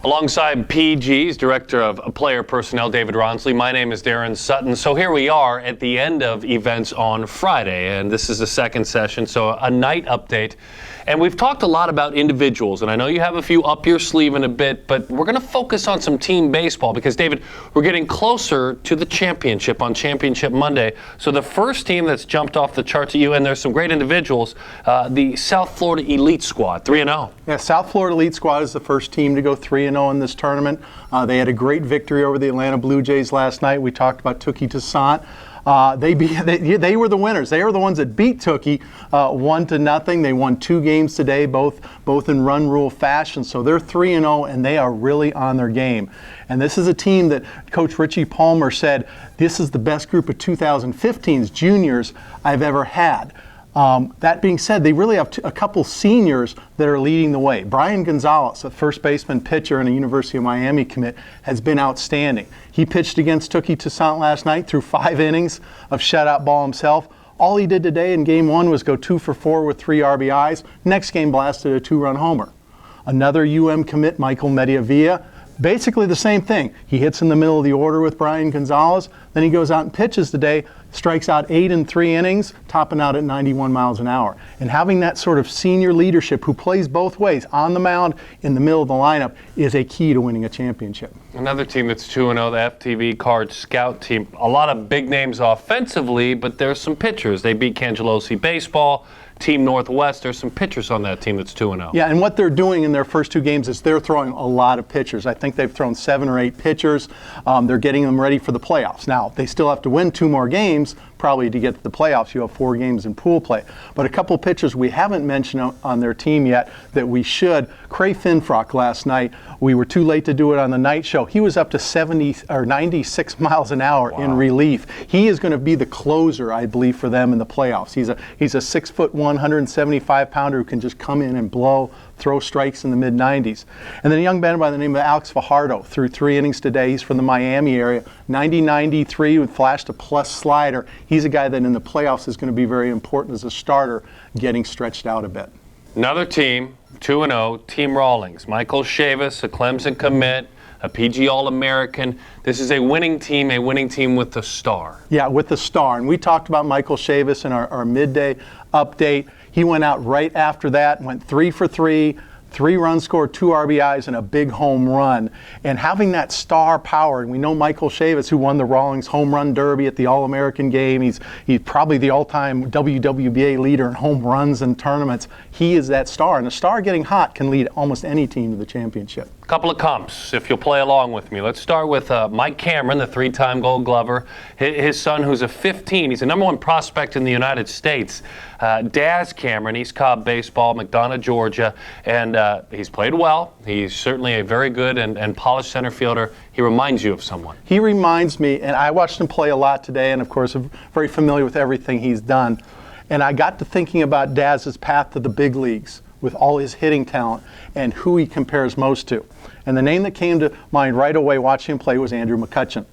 Alongside PG's Director of Player Personnel, David Ronsley, my name is Darren Sutton. So here we are at the end of events on Friday, and this is the second session, so a night update. And we've talked a lot about individuals, and I know you have a few up your sleeve in a bit, but we're going to focus on some team baseball because, David, we're getting closer to the championship on Championship Monday. So the first team that's jumped off the charts at you, and there's some great individuals, the South Florida Elite Squad, 3-0. Yeah, South Florida Elite Squad is the first team to go 3-0 in this tournament. They had a great victory over the Atlanta Blue Jays last night. We talked about Tookie Toussaint. They were the winners. They were the ones that beat Tookie 1-0. They won 2 games today, both in run rule fashion. So they're 3-0, and they are really on their game. And this is a team that Coach Richie Palmer said, this is the best group of 2015's juniors I've ever had. That being said, they really have a couple seniors that are leading the way. Brian Gonzalez, a first baseman pitcher and a University of Miami commit, has been outstanding. He pitched against Tookie Toussaint last night through 5 innings of shutout ball himself. All he did today in game 1 was go 2 for 4 with 3 RBIs. Next game blasted a 2-run homer. Another commit, Michael Mediavilla, basically the same thing. He hits in the middle of the order with Brian Gonzalez. Then he goes out and pitches today, strikes out 8 in 3 innings, topping out at 91 miles an hour. And having that sort of senior leadership who plays both ways, on the mound, in the middle of the lineup, is a key to winning a championship. Another team that's 2-0, the VCard Scout team. A lot of big names offensively, but there's some pitchers. They beat Cangelosi Baseball. Team Northwest, there's some pitchers on that team that's 2-0. Yeah, and what they're doing in their first 2 games is they're throwing a lot of pitchers. I think they've thrown 7 or 8 pitchers. They're getting them ready for the playoffs. Now, they still have to win 2 more games, probably to get to the playoffs. You have 4 games in pool play. But a couple pitchers we haven't mentioned on their team yet that we should. Cray Finfrock last night, we were too late to do it on the night show. He was up to 70 or 96 miles an hour in relief. He is going to be the closer, I believe, for them in the playoffs. He's a 6'1", 175-pounder who can just come in and blow, throw strikes in the mid-90s. And then a young man by the name of Alex Fajardo threw 3 innings today. He's from the Miami area. 90-93 with flashed a plus slider. He's a guy that in the playoffs is going to be very important as a starter, getting stretched out a bit. Another team, 2-0, Team Rawlings. Michael Chavis, a Clemson commit, a PG All-American. This is a winning team with the star. Yeah, with the star. And we talked about Michael Chavis in our midday update. He went out right after that, went 3 for 3, 3 runs scored, 2 RBIs, and a big home run. And having that star power, and we know Michael Chavis, who won the Rawlings Home Run Derby at the All-American game. He's probably the all-time WWBA leader in home runs and tournaments. He is that star, and a star getting hot can lead almost any team to the championship. A couple of comps, if you'll play along with me. Let's start with Mike Cameron, the 3-time Gold Glover. His son, who's a 15, he's the #1 prospect in the United States. Daz Cameron, East Cobb Baseball, McDonough, Georgia, and he's played well. He's certainly a very good and polished center fielder. He reminds you of someone. He reminds me, and I watched him play a lot today, and of course I'm very familiar with everything he's done. And I got to thinking about Daz's path to the big leagues with all his hitting talent and who he compares most to. And the name that came to mind right away watching him play was Andrew McCutchen.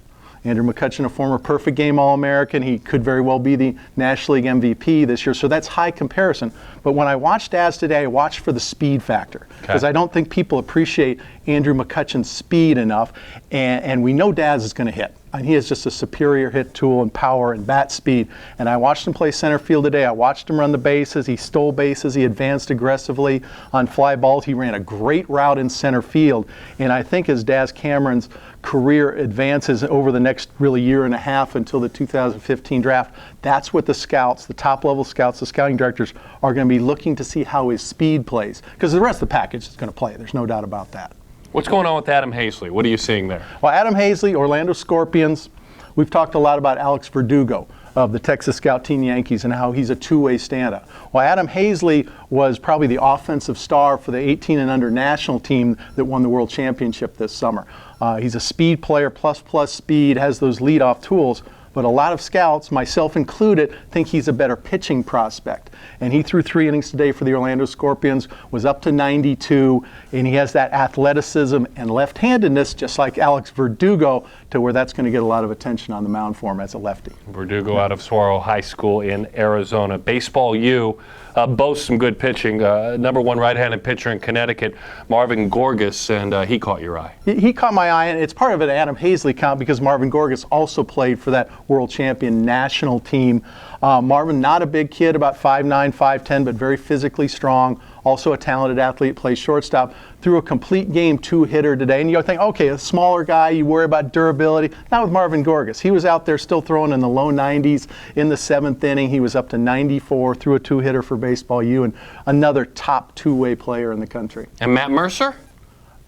Andrew McCutchen, a former perfect game All-American. He could very well be the National League MVP this year, so that's high comparison. But when I watched Daz today, I watched for the speed factor, because I don't think people appreciate Andrew McCutchen's speed enough, and we know Daz is going to hit. And he has just a superior hit tool and power and bat speed. And I watched him play center field today. I watched him run the bases. He stole bases. He advanced aggressively on fly balls. He ran a great route in center field. And I think as Daz Cameron's career advances over the next really year and a half until the 2015 draft, that's what the scouts, the top-level scouts, the scouting directors, are going to be looking to see how his speed plays. Because the rest of the package is going to play. There's no doubt about that. What's going on with Adam Haseley? What are you seeing there? Well, Adam Haseley, Orlando Scorpions. We've talked a lot about Alex Verdugo of the Texas Scout Team Yankees and how he's a two-way standout. Well, Adam Haseley was probably the offensive star for the 18 and under national team that won the World Championship this summer. He's a speed player, plus speed, has those leadoff tools. But a lot of scouts, myself included, think he's a better pitching prospect. And he threw 3 innings today for the Orlando Scorpions, was up to 92, and he has that athleticism and left-handedness, just like Alex Verdugo, to where that's going to get a lot of attention on the mound for him as a lefty. Verdugo out of Saguaro High School in Arizona. Baseball U, boasts some good pitching. Number one right-handed pitcher in Connecticut, Marvin Gorgas, and he caught your eye. He caught my eye, and it's part of an Adam Haseley count because Marvin Gorgas also played for that world champion national team. Marvin, not a big kid, about 5'9", 5'10", but very physically strong. Also a talented athlete, plays shortstop. Threw a complete game two-hitter today. And you think, okay, a smaller guy, you worry about durability. Not with Marvin Gorgas. He was out there still throwing in the low 90s. In the 7th inning, he was up to 94, threw a two-hitter for Baseball U, and another top two-way player in the country. And Matt Mercer?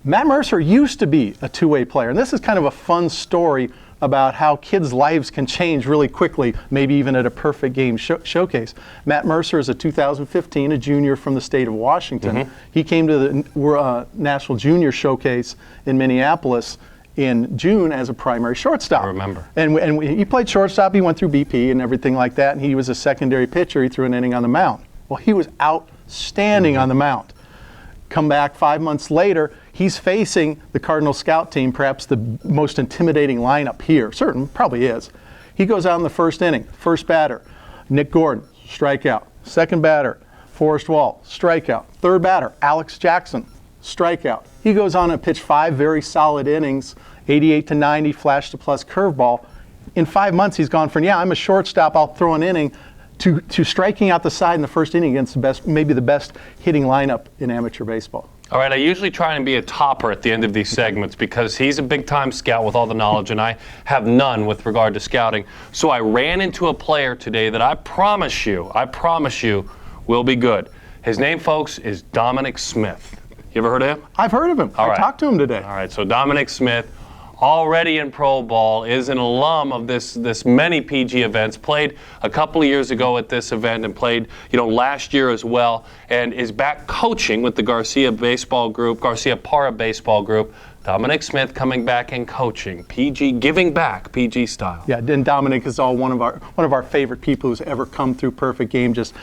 Matt Mercer used to be a two-way player. And this is kind of a fun story about how kids' lives can change really quickly, maybe even at a perfect game showcase. Matt Mercer is a 2015, a junior from the state of Washington. He came to the National Junior Showcase in Minneapolis in June as a primary shortstop. I remember. And he played shortstop, he went through BP and everything like that, and he was a secondary pitcher, he threw an inning on the mound. Well, he was outstanding on the mound. Come back 5 months later, he's facing the Cardinal Scout team, perhaps the most intimidating lineup here. Probably is. He goes out in the first inning. First batter, Nick Gordon, strikeout. Second batter, Forrest Wall, strikeout. Third batter, Alex Jackson, strikeout. He goes on and pitch 5 very solid innings, 88 to 90, flash to plus curveball. In 5 months, he's gone from, I'm a shortstop, I'll throw an inning, to striking out the side in the first inning against maybe the best hitting lineup in amateur baseball. All right, I usually try and be a topper at the end of these segments because he's a big-time scout with all the knowledge, and I have none with regard to scouting. So I ran into a player today that I promise you will be good. His name, folks, is Dominic Smith. You ever heard of him? I've heard of him. I talked to him today. All right, so Dominic Smith, already in pro ball, is an alum of this many PG events, played a couple of years ago at this event and played, last year as well, and is back coaching with the Garcia Para baseball group. Dominic Smith coming back and coaching, PG, giving back, PG style. Yeah, and Dominic is one of our favorite people who's ever come through Perfect Game, just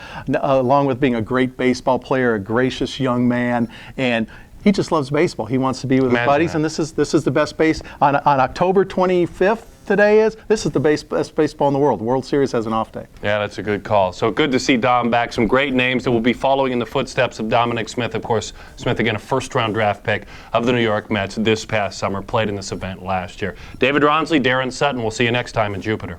along with being a great baseball player, a gracious young man, and he just loves baseball. He wants to be with his buddies, and this is the best base. On October 25th, this is the best baseball in the world. The World Series has an off day. Yeah, that's a good call. So good to see Dom back. Some great names that will be following in the footsteps of Dominic Smith. Of course, Smith, again, a first-round draft pick of the New York Mets this past summer, played in this event last year. David Ronsley, Darren Sutton, we'll see you next time in Jupiter.